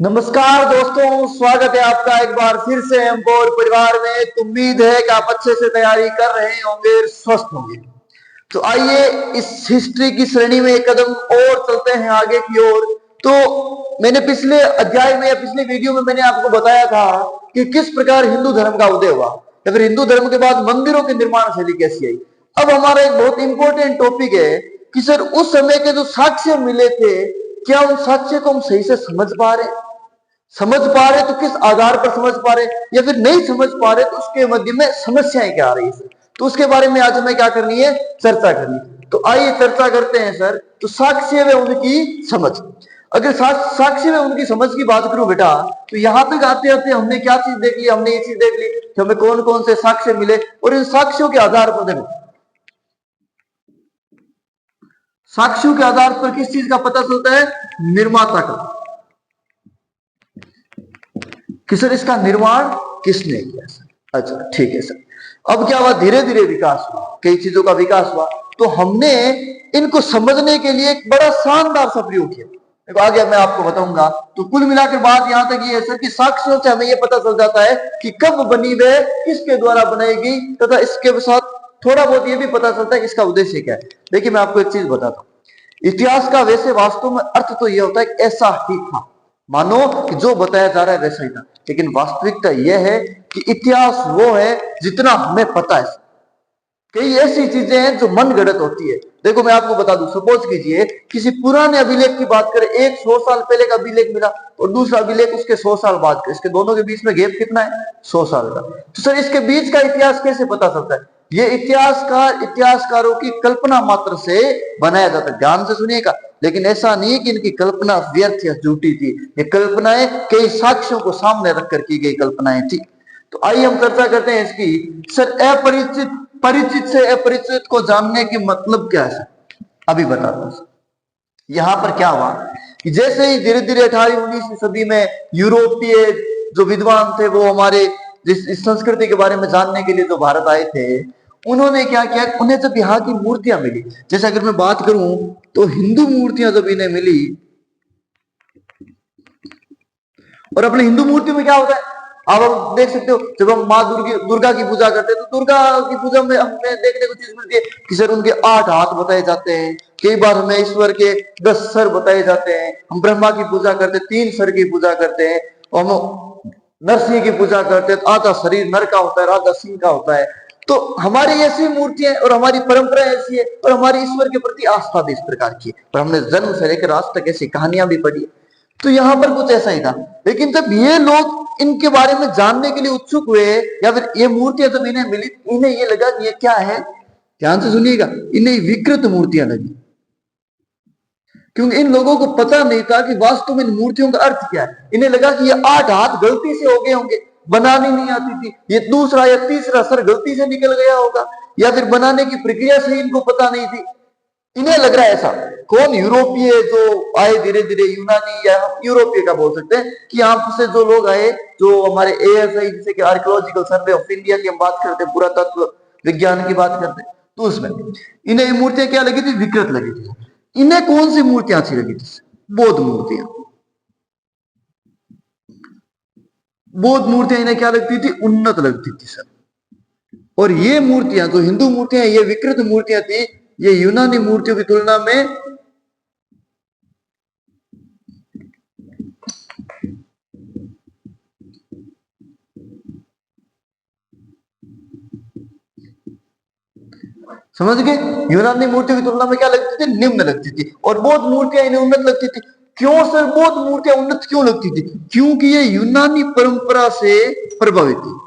नमस्कार दोस्तों, स्वागत है आपका एक बार फिर से एमपोर परिवार में। तो उम्मीद है कि आप अच्छे से तैयारी कर रहे होंगे, स्वस्थ होंगे। तो आइए इस हिस्ट्री की श्रेणी में एक कदम और चलते हैं आगे की ओर। तो मैंने पिछले अध्याय में या पिछले वीडियो में मैंने आपको बताया था कि किस प्रकार हिंदू धर्म का उदय हुआ या फिर हिंदू धर्म के बाद मंदिरों की निर्माण शैली कैसी आई। अब हमारा एक बहुत इंपॉर्टेंट टॉपिक है कि सर उस समय के जो साक्ष्य मिले थे, क्या उन साक्ष्य को हम सही से समझ पा रहे तो किस आधार पर समझ पा रहे, या फिर नहीं समझ पा रहे तो उसके मध्य में समस्याएं क्या आ रही है। तो उसके बारे में आज हमें क्या करनी है, चर्चा करनी है। तो आइए चर्चा करते हैं सर। तो साक्ष्य व उनकी समझ, अगर साक्ष्य व उनकी समझ की बात करूं बेटा, तो यहां तक आते आते हमने क्या चीज देख ली, हमने ये चीज देख ली कि हमें कौन कौन से साक्ष्य मिले, और इन साक्ष्यों के आधार पर देखो, साक्ष्यों के आधार पर किस चीज का पता चलता है, निर्माता का, कि सर इसका निर्माण किसने किया सर। अच्छा ठीक है सर। अब क्या हुआ, धीरे धीरे विकास हुआ, कई चीजों का विकास हुआ। तो हमने इनको समझने के लिए एक बड़ा शानदार सा प्रयोग किया। देखो आगे मैं आपको बताऊंगा। तो कुल मिलाकर बात यहां तक ये है सर कि साक्ष्यों से हमें यह पता चल जाता है कि कब बनी वे, किसके द्वारा बनाई गई, तथा इसके साथ थोड़ा बहुत ये भी पता चलता है कि इसका उद्देश्य क्या है। देखिए मैं आपको एक चीज बताता हूं। इतिहास का वैसे वास्तव में अर्थ तो यह होता है कि ऐसा ही था, मानो कि जो बताया जा रहा है वैसा ही था। लेकिन वास्तविकता यह है कि इतिहास वो है जितना हमें पता है। कई ऐसी चीजें हैं जो मन गढ़ंत होती है। देखो मैं आपको बता दूं, सपोज कीजिए किसी पुराने अभिलेख की बात करें, एक 100 साल पहले का अभिलेख मिला और दूसरा अभिलेख उसके 100 साल बाद का, इसके दोनों के बीच में गैप कितना है, 100 साल का। तो सर इसके बीच का इतिहास कैसे पता चलता है? ये इतिहासकारों की कल्पना मात्र से बनाया जाता है। ध्यान से सुनिएगा, लेकिन ऐसा नहीं कि इनकी कल्पना व्यर्थ या झूठी थी। ये कल्पनाएं कई साक्ष्यों को सामने रखकर की गई कल्पनाएं थी। तो आइए हम चर्चा करते हैं इसकी। सर परिचित से अपरिचित को जानने की मतलब क्या है? अभी बताता हूं। यहां पर क्या हुआ कि जैसे ही धीरे धीरे 18वीं 19वीं सदी में यूरोपीय जो विद्वान थे वो हमारे इस संस्कृति के बारे में जानने के लिए जो भारत आए थे, उन्होंने क्या किया, उन्हें जब यहाँ की मूर्तियां मिली, जैसे अगर मैं बात करूं तो हिंदू मूर्तियां जब इन्हें मिली, और अपने हिंदू मूर्ति में क्या होता है, अब हम देख सकते हो जब हम माँ दुर्गा की पूजा करते हैं तो दुर्गा की पूजा में हमें देखने को चीज मिलती है कि सर उनके 8 हाथ बताए जाते हैं। कई बार हमें ईश्वर के 10 सर बताए जाते हैं। हम ब्रह्मा की पूजा करते हैं, 3 सर की पूजा करते हैं। और हम नरसिंह की पूजा करते हैं तो आधा शरीर नर का होता है, आधा सिंह का होता है। तो हमारी ऐसी मूर्तियां और हमारी परंपरा ऐसी है, और हमारी ईश्वर के प्रति आस्था भी इस प्रकार की है, और हमने जन्म से लेकर आज तक ऐसी कहानियां भी पढ़ी। तो यहां पर कुछ ऐसा ही था। लेकिन जब ये लोग इनके बारे में जानने के लिए उत्सुक हुए, या फिर ये मूर्तियां जब इन्हें मिली, इन्हें ये लगा कि ये क्या है, ध्यान से सुनिएगा, इन्हें विकृत मूर्तियां लगी। क्योंकि इन लोगों को पता नहीं था कि वास्तव में इन मूर्तियों का अर्थ क्या है। इन्हें लगा कि ये 8 हाथ गलती से हो गए होंगे, बनानी नहीं आती थी, ये दूसरा या तीसरा सर गलती से निकल गया होगा, या फिर बनाने की प्रक्रिया से इनको पता नहीं थी। इन्हें लग रहा है ऐसा। कौन? यूरोपीय जो आए धीरे धीरे, यूनानी, या हम यूरोपीय का बोल सकते हैं कि यहाँ से जो लोग आए, जो हमारे एएसआई जैसे कि आर्कियोलॉजिकल सर्वे ऑफ इंडिया की हम बात करते हैं, पुरातत्व विज्ञान की बात करते हैं, तो उसमें इन्हें ये मूर्तियां क्या लगी थी, विकृत लगी थी। इन्हें कौन सी मूर्तियां अच्छी लगी थी? बौद्ध मूर्तियां। बौद्ध मूर्तियां इन्हें क्या लगती थी, उन्नत लगती थी सर। और ये मूर्तियां जो हिंदू मूर्तियां, ये विकृत मूर्तियां थी, ये यूनानी मूर्तियों की तुलना में समझ गए, यूनानी मूर्तियों की तुलना में क्या लगती थी, निम्न लगती थी। और बौद्ध मूर्तियां इन्हें उन्नत लगती थी। क्यों सर बौद्ध मूर्तियां उन्नत क्यों लगती थी? क्योंकि ये यूनानी परंपरा से प्रभावित थी।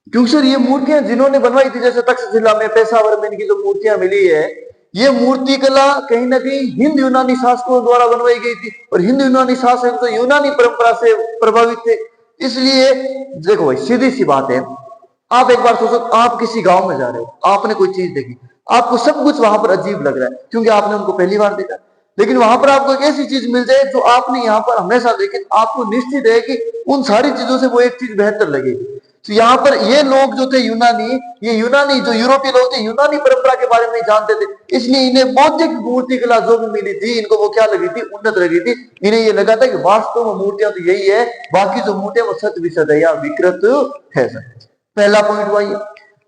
क्योंकि सर ये मूर्तियां जिन्होंने बनवाई थी, जैसे तक्षशिला में, पेशावर में इनकी जो मूर्तियां मिली है, ये मूर्ति कला कहीं ना कहीं हिंद यूनानी शासकों द्वारा बनवाई गई थी, और हिंद यूनानी शासक तो यूनानी परंपरा से प्रभावित थे। इसलिए देखो भाई, सीधी सी बात है, आप एक बार सोचो, आप किसी गांव में जा रहे हो, आपने कोई चीज देखी, आपको सब कुछ वहां पर अजीब लग रहा है, क्योंकि आपने उनको पहली बार देखा। लेकिन वहां पर आपको एक ऐसी चीज मिल जाए जो आपने यहाँ पर हमेशा, लेकिन आपको निश्चित है कि उन सारी चीजों से वो एक चीज बेहतर लगेगी। तो यहाँ पर ये लोग जो थे यूनानी, ये यूनानी जो यूरोपीय लोग थे, यूनानी परंपरा के बारे में जानते थे, इसलिए इन्हें बौद्धिक मूर्ति कला जो भी मिली थी, इनको वो क्या लगी थी, उन्नत लगी थी। इन्हें ये लगा था कि वास्तव में मूर्तियां तो यही है, बाकी जो मूर्तियां वो सत विसत है या विकृत है सर। पहला पॉइंट हुआ ये।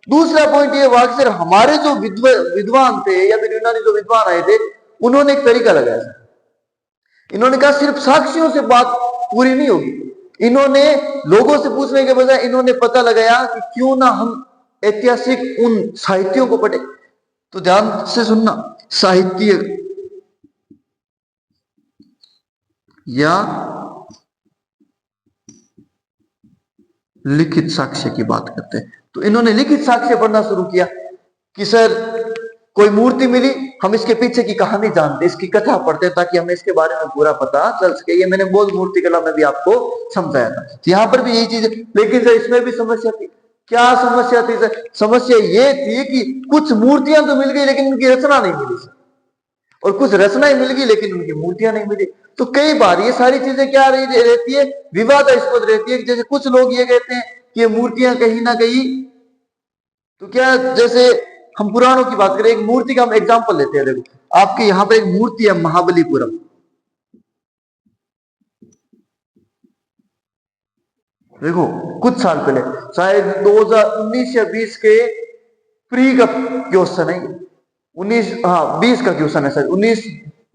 दूसरा पॉइंट ये हुआ कि सर हमारे जो विद्वान थे या फिर यूनानी जो विद्वान आए थे, उन्होंने एक तरीका लगाया सर। इन्होंने कहा सिर्फ साक्ष्यों से बात पूरी नहीं होगी, इन्होंने लोगों से पूछने के बजाय इन्होंने पता लगाया कि क्यों ना हम ऐतिहासिक उन साहित्यों को पढ़े। तो ध्यान से सुनना, साहित्य या लिखित साक्ष्य की बात करते हैं। तो इन्होंने लिखित साक्ष्य पढ़ना शुरू किया कि सर कोई मूर्ति मिली, हम इसके पीछे की कहानी जानते, इसकी कथा पढ़ते ताकि हमें इसके बारे में पूरा पता चल सके। ये मैंने बौद्ध मूर्ति कला में भी आपको समझाया था। यहाँ पर भी यही चीज है, लेकिन सर इसमें भी समस्या थी। क्या समस्या थी सर? समस्या ये थी कि कुछ मूर्तियां तो मिल गई लेकिन उनकी रचना नहीं मिली सर, और कुछ रचनाएं मिल गई लेकिन उनकी मूर्तियां नहीं मिली। तो कई बार ये सारी चीजें क्या रहती है, विवादास्पद रहती है। जैसे कुछ लोग ये कहते हैं कि ये मूर्तियां कहीं ना कहीं, तो क्या, जैसे हम पुराणों की बात करें, एक मूर्ति का हम एग्जांपल लेते हैं। देखो आपके यहाँ पर एक मूर्ति है महाबलीपुरम, देखो कुछ साल पहले, शायद 2019 या 20 के प्री का क्वेश्चन है, 20 का क्वेश्चन है सर,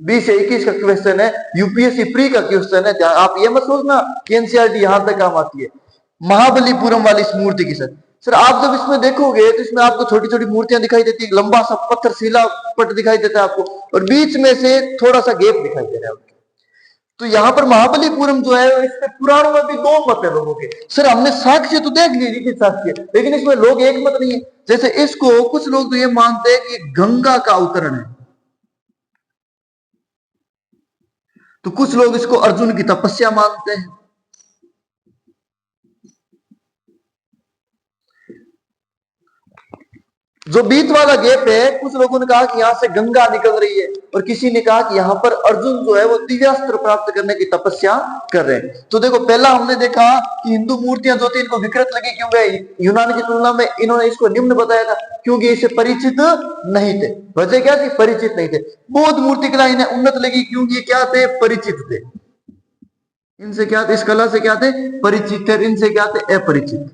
20 या 21 का क्वेश्चन है, यूपीएससी प्री का क्वेश्चन है। आप ये मत सोचना कि एनसीईआरटी यहां तक काम आती है। महाबलीपुरम वाली इस मूर्ति की सर आप जब इसमें देखोगे तो इसमें आपको छोटी छोटी मूर्तियां दिखाई देती है, लंबा सा पत्थर शिला पट दिखाई देता है आपको, और बीच में से थोड़ा सा गैप दिखाई दे रहा है। तो यहाँ पर महाबलीपुरम जो है, इसमें पुराणों में भी दो मत है लोगों के। सर हमने साक्ष्य तो देख लिए, लिखित साक्ष्य, लेकिन इसमें लोग एक मत नहीं है। जैसे इसको कुछ लोग तो ये मानते हैं कि गंगा का अवतरण है, तो कुछ लोग इसको अर्जुन की तपस्या मानते हैं। जो बीच वाला गैप है, कुछ लोगों ने कहा कि यहां से गंगा निकल रही है, और किसी ने कहा कि यहां पर अर्जुन जो है वो दिव्यास्त्र प्राप्त करने की तपस्या कर रहे हैं। तो देखो पहला हमने देखा कि हिंदू मूर्तियां जो थी इनको विकृत लगी, क्यों गए यूनान की तुलना में इन्होंने इसको निम्न बताया था, क्योंकि इसे परिचित नहीं थे। वजह क्या थी? परिचित नहीं थे। बौद्ध मूर्ति कला इन्हें उन्नत लगी, क्योंकि ये क्या थे? परिचित थे। इनसे क्या थे? इस कला से क्या थे? परिचित थे। इनसे क्या थे? अपरिचित।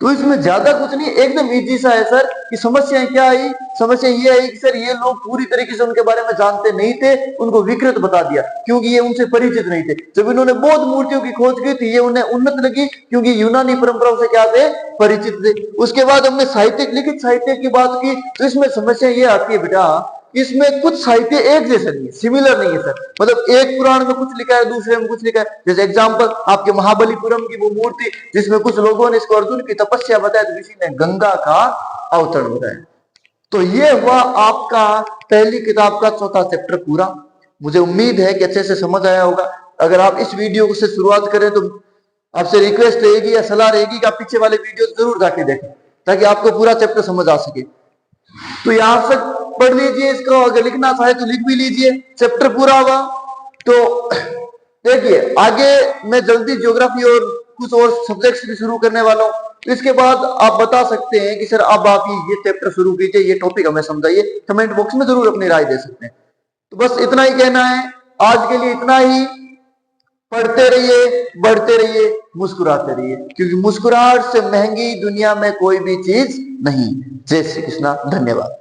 तो इसमें ज्यादा कुछ नहीं, एकदम इजी सा है सर। कि समस्या क्या आई? समस्या ये आई कि सर ये लोग पूरी तरीके से उनके बारे में जानते नहीं थे, उनको विकृत बता दिया क्योंकि ये उनसे परिचित नहीं थे। जब इन्होंने बौद्ध मूर्तियों की खोज की थी, ये उन्हें उन्नत लगी क्योंकि यूनानी परंपराओं से क्या थे? परिचित थे। उसके बाद हमने साहित्यिक, लिखित साहित्य की बात की, तो इसमें समस्या ये आती है बेटा, इसमें कुछ साहित्य एक जैसे नहीं है, सिमिलर नहीं है सर। मतलब एक पुराण में कुछ लिखा है, दूसरे में कुछ लिखा है। जैसे एग्जांपल आपके महाबलीपुरम की वो मूर्ति जिसमें कुछ लोगों ने इसको अर्जुन की तपस्या बताया, तो किसी ने गंगा का अवतरण बताया। तो ये हुआ आपका पहली किताब का चौथा चैप्टर पूरा। मुझे उम्मीद है कि अच्छे से समझ आया होगा। अगर आप इस वीडियो से शुरुआत करें तो आपसे रिक्वेस्ट रहेगी या सलाह रहेगी कि आप पीछे वाले वीडियो जरूर जाके देखें, ताकि आपको पूरा चैप्टर समझ आ सके। तो यहां से पढ़ लीजिए इसको, अगर लिखना चाहे तो लिख भी लीजिए, चैप्टर पूरा हुआ। तो देखिए आगे मैं जल्दी ज्योग्राफी और कुछ और सब्जेक्ट्स भी शुरू करने वाला हूं। तो इसके बाद आप बता सकते हैं कि सर अब आप ये चैप्टर शुरू कीजिए, ये टॉपिक हमें समझाइए। कमेंट बॉक्स में जरूर अपनी राय दे सकते हैं। तो बस इतना ही कहना है, आज के लिए इतना ही। पढ़ते रहिए, बढ़ते रहिए, मुस्कुराते रहिए, क्योंकि मुस्कुराहट से महंगी दुनिया में कोई भी चीज नहीं। जय श्री कृष्णा, धन्यवाद।